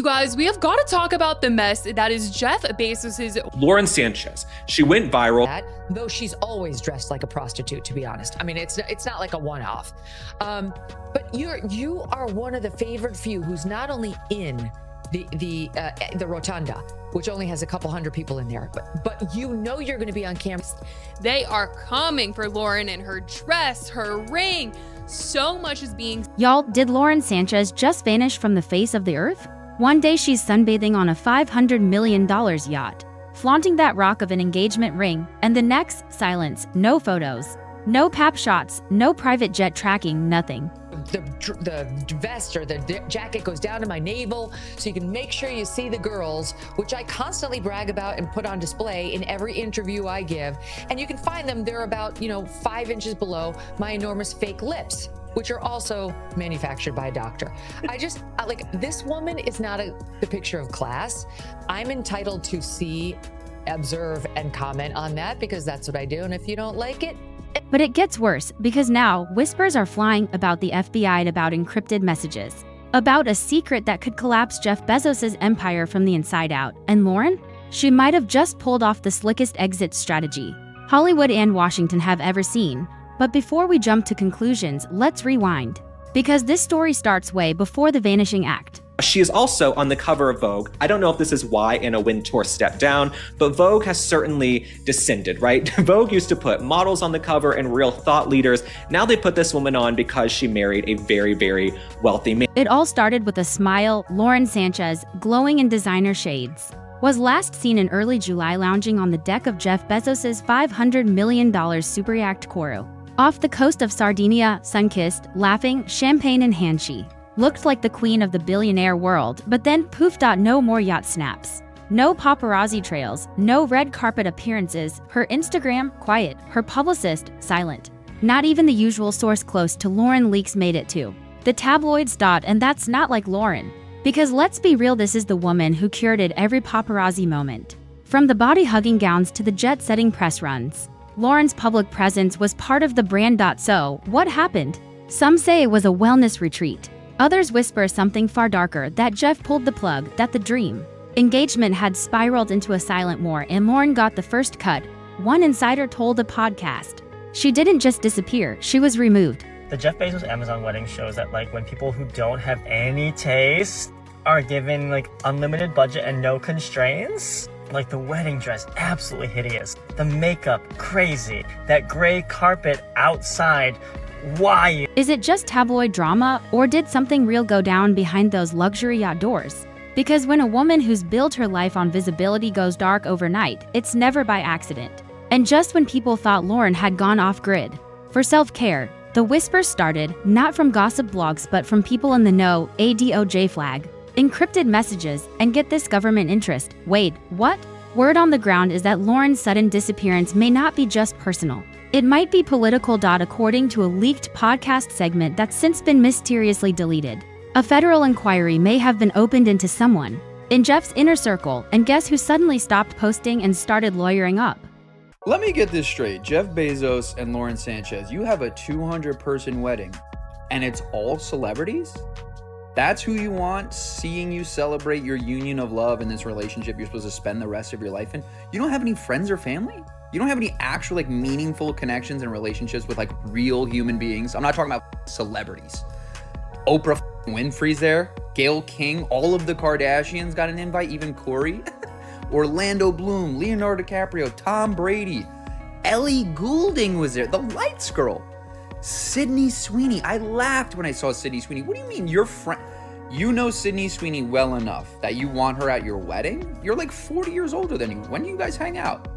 You guys, we have got to talk about the mess that is Jeff Bezos's Lauren Sanchez. She went viral. Though she's always dressed like a prostitute, to be honest. I mean, it's not like a one-off. But you are one of the favored few who's not only in the rotunda, which only has a couple hundred people in there, but you know you're going to be on camera. They are coming for Lauren and her dress, her ring. So much is being... Y'all, did Lauren Sanchez just vanish from the face of the earth? One day she's sunbathing on a $500 million yacht, flaunting that rock of an engagement ring, and the next, silence, no photos, no pap shots, no private jet tracking, nothing. The vest or the jacket goes down to my navel, so you can make sure you see the girls, which I constantly brag about and put on display in every interview I give. And you can find them, they're about, 5 inches below my enormous fake lips, which are also manufactured by a doctor. This woman is not the picture of class. I'm entitled to see, observe, and comment on that because that's what I do. And if you don't like it, But it gets worse, because now whispers are flying about the FBI about encrypted messages, about a secret that could collapse Jeff Bezos' empire from the inside out. And Lauren? She might have just pulled off the slickest exit strategy Hollywood and Washington have ever seen. But before we jump to conclusions, let's rewind. Because this story starts way before the vanishing act. She is also on the cover of Vogue. I don't know if this is why Anna Wintour stepped down, but Vogue has certainly descended, right? Vogue used to put models on the cover and real thought leaders. Now they put this woman on because she married a very, very wealthy man. It all started with a smile. Lauren Sanchez, glowing in designer shades, was last seen in early July lounging on the deck of Jeff Bezos' $500 million superyacht courtroom, off the coast of Sardinia, sun-kissed, laughing, champagne in hand. She looked like the queen of the billionaire world, but then poofed out. No more yacht snaps, no paparazzi trails, no red carpet appearances. Her Instagram, quiet. Her publicist, silent. Not even the usual source close to Lauren leaks made it to the tabloids. And that's not like Lauren. Because let's be real, this is the woman who curated every paparazzi moment. From the body-hugging gowns to the jet-setting press runs, Lauren's public presence was part of the brand. So, what happened? Some say it was a wellness retreat. Others whisper something far darker, that Jeff pulled the plug, that the dream engagement had spiraled into a silent war and Lauren got the first cut. One insider told a podcast. She didn't just disappear, she was removed. The Jeff Bezos Amazon wedding shows that when people who don't have any taste are given unlimited budget and no constraints, the wedding dress, absolutely hideous. The makeup, crazy. That gray carpet outside, why? Is it just tabloid drama, or did something real go down behind those luxury yacht doors? Because when a woman who's built her life on visibility goes dark overnight, it's never by accident. And just when people thought Lauren had gone off-grid for self-care, the whispers started, not from gossip blogs but from people in the know. A DOJ flag, encrypted messages, and get this, government interest. Wait, what? Word on the ground is that Lauren's sudden disappearance may not be just personal. It might be political. According to a leaked podcast segment that's since been mysteriously deleted, a federal inquiry may have been opened into someone in Jeff's inner circle, and guess who suddenly stopped posting and started lawyering up? Let me get this straight. Jeff Bezos and Lauren Sanchez, you have a 200-person wedding, and it's all celebrities? That's who you want seeing you celebrate your union of love in this relationship you're supposed to spend the rest of your life in? You don't have any friends or family? You don't have any actual meaningful connections and relationships with real human beings? I'm not talking about celebrities. Oprah Winfrey's there, Gayle King, all of the Kardashians got an invite, even Corey. Orlando Bloom, Leonardo DiCaprio, Tom Brady, Ellie Goulding was there, the Lights girl, Sydney Sweeney. I laughed when I saw Sydney Sweeney. What do you mean your friend? You know Sydney Sweeney well enough that you want her at your wedding? You're 40 years older than you. When do you guys hang out?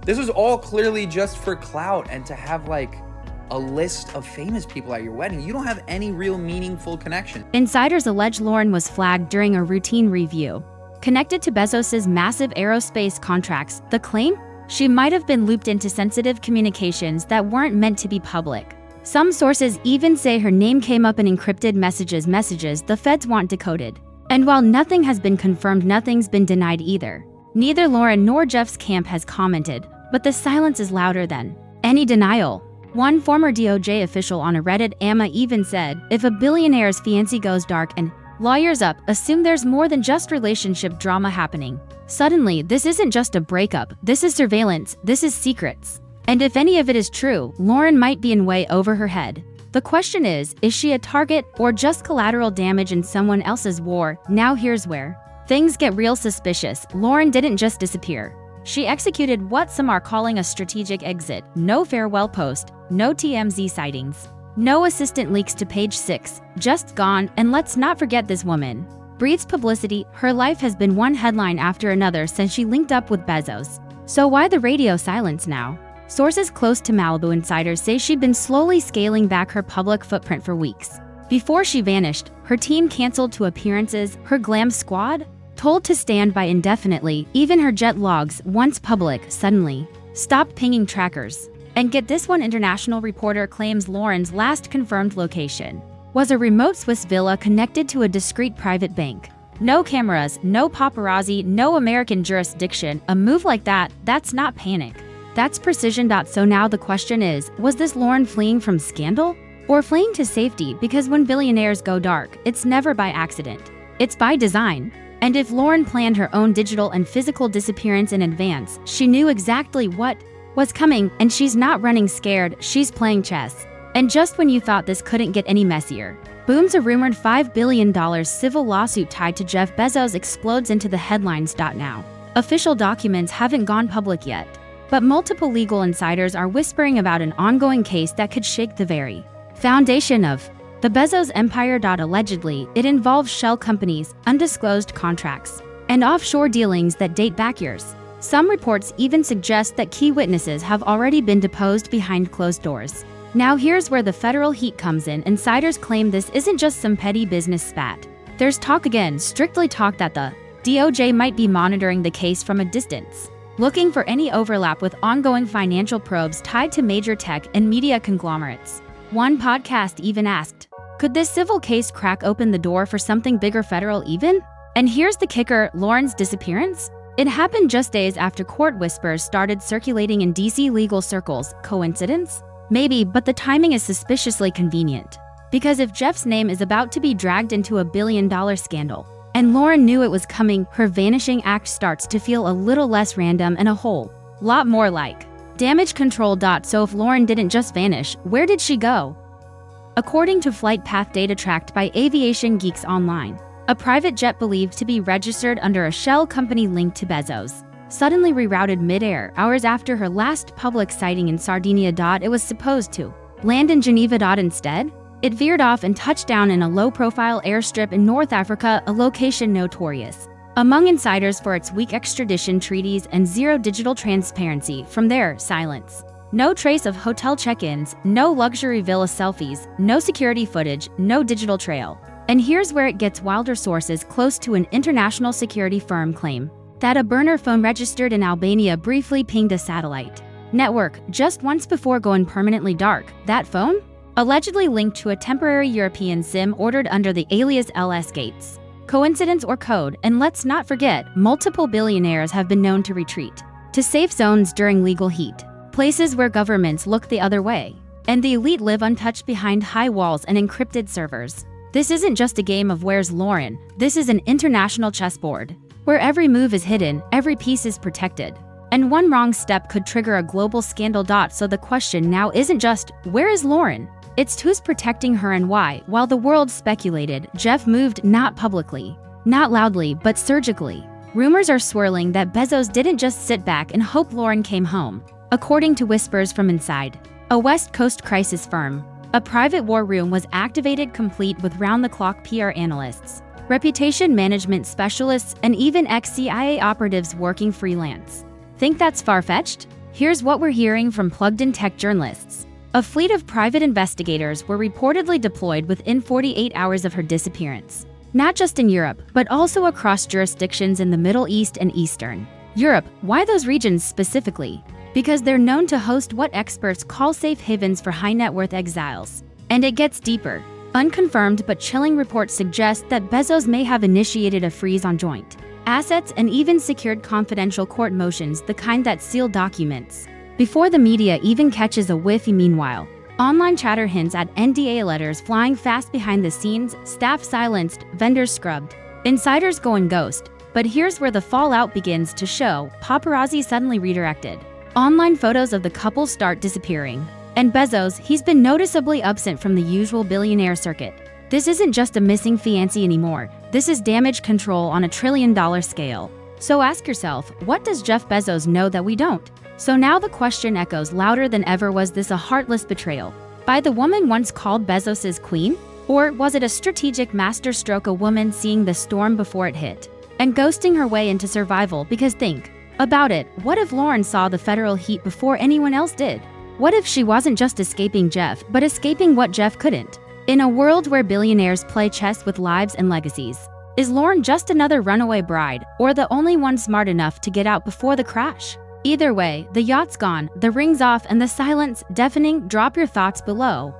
This was all clearly just for clout and to have a list of famous people at your wedding. You don't have any real meaningful connection. Insiders allege Lauren was flagged during a routine review connected to Bezos' massive aerospace contracts. The claim? She might have been looped into sensitive communications that weren't meant to be public. Some sources even say her name came up in encrypted messages the feds want decoded. And while nothing has been confirmed, nothing's been denied either. Neither Lauren nor Jeff's camp has commented, but the silence is louder than any denial. One former DOJ official on a Reddit, Amma, even said, if a billionaire's fiancé goes dark and Lawyers up assume there's more than just relationship drama happening. Suddenly, this isn't just a breakup, this is surveillance, this is secrets. And if any of it is true, Lauren might be in way over her head. The question is she a target or just collateral damage in someone else's war? Now here's where things get real suspicious. Lauren didn't just disappear. She executed what some are calling a strategic exit. No farewell post, no TMZ sightings, no assistant leaks to page 6, just gone. And let's not forget this woman breathes publicity. Her life has been one headline after another since she linked up with Bezos. So why the radio silence now? Sources close to Malibu insiders say she'd been slowly scaling back her public footprint for weeks. Before she vanished, her team canceled 2 appearances, her glam squad told to stand by indefinitely. Even her jet logs, once public, suddenly stopped pinging trackers. And get this one, international reporter claims Lauren's last confirmed location was a remote Swiss villa connected to a discreet private bank. No cameras, no paparazzi, no American jurisdiction. A move like that, that's not panic. That's precision. So now the question is, was this Lauren fleeing from scandal? Or fleeing to safety? Because when billionaires go dark, it's never by accident. It's by design. And if Lauren planned her own digital and physical disappearance in advance, she knew exactly what was coming, and she's not running scared, she's playing chess. And just when you thought this couldn't get any messier, booms, a rumored $5 billion civil lawsuit tied to Jeff Bezos explodes into the headlines. Now, official documents haven't gone public yet, but multiple legal insiders are whispering about an ongoing case that could shake the very foundation of the Bezos empire. Allegedly, it involves shell companies, undisclosed contracts, and offshore dealings that date back years. Some reports even suggest that key witnesses have already been deposed behind closed doors. Now here's where the federal heat comes in. Insiders claim this isn't just some petty business spat. There's talk, again, strictly talk, that the DOJ might be monitoring the case from a distance, looking for any overlap with ongoing financial probes tied to major tech and media conglomerates. One podcast even asked, could this civil case crack open the door for something bigger, federal even? And here's the kicker, Lauren's disappearance? It happened just days after court whispers started circulating in DC legal circles. Coincidence? Maybe, but the timing is suspiciously convenient. Because if Jeff's name is about to be dragged into a billion-dollar scandal, and Lauren knew it was coming, her vanishing act starts to feel a little less random and a whole lot more like damage control. So if Lauren didn't just vanish, where did she go? According to flight path data tracked by Aviation Geeks Online, a private jet believed to be registered under a shell company linked to Bezos suddenly rerouted mid-air hours after her last public sighting in Sardinia. It was supposed to land in Geneva. Instead, it veered off and touched down in a low-profile airstrip in North Africa, a location notorious among insiders for its weak extradition treaties and zero digital transparency. From there, silence. No trace of hotel check-ins, no luxury villa selfies, no security footage, no digital trail. And here's where it gets wilder. Sources close to an international security firm claim that a burner phone registered in Albania briefly pinged a satellite network just once before going permanently dark. That phone? Allegedly linked to a temporary European SIM ordered under the alias LS Gates. Coincidence or code? And let's not forget, multiple billionaires have been known to retreat to safe zones during legal heat, places where governments look the other way, and the elite live untouched behind high walls and encrypted servers. This isn't just a game of where's Lauren, this is an international chessboard, where every move is hidden, every piece is protected, and one wrong step could trigger a global scandal. So the question now isn't just, where is Lauren? It's who's protecting her and why. While the world speculated, Jeff moved, not publicly, not loudly, but surgically. Rumors are swirling that Bezos didn't just sit back and hope Lauren came home. According to whispers from inside a West Coast crisis firm, a private war room was activated, complete with round-the-clock PR analysts, reputation management specialists, and even ex-CIA operatives working freelance. Think that's far-fetched? Here's what we're hearing from plugged-in tech journalists. A fleet of private investigators were reportedly deployed within 48 hours of her disappearance. Not just in Europe, but also across jurisdictions in the Middle East and Eastern Europe. Why those regions specifically? Because they're known to host what experts call safe havens for high-net-worth exiles. And it gets deeper. Unconfirmed but chilling reports suggest that Bezos may have initiated a freeze on joint assets and even secured confidential court motions, the kind that seal documents before the media even catches a whiff. Meanwhile, Online chatter hints at NDA letters flying fast behind the scenes, staff silenced, vendors scrubbed, insiders going ghost. But here's where the fallout begins to show. Paparazzi suddenly redirected. Online photos of the couple start disappearing. And Bezos, he's been noticeably absent from the usual billionaire circuit. This isn't just a missing fiancé anymore. This is damage control on a trillion-dollar scale. So ask yourself, what does Jeff Bezos know that we don't? So now the question echoes louder than ever: was this a heartless betrayal by the woman once called Bezos's queen? Or was it a strategic masterstroke, a woman seeing the storm before it hit and ghosting her way into survival? Because think about it, what if Lauren saw the federal heat before anyone else did? What if she wasn't just escaping Jeff, but escaping what Jeff couldn't? In a world where billionaires play chess with lives and legacies, is Lauren just another runaway bride, or the only one smart enough to get out before the crash? Either way, the yacht's gone, the ring's off, and the silence deafening. Drop your thoughts below.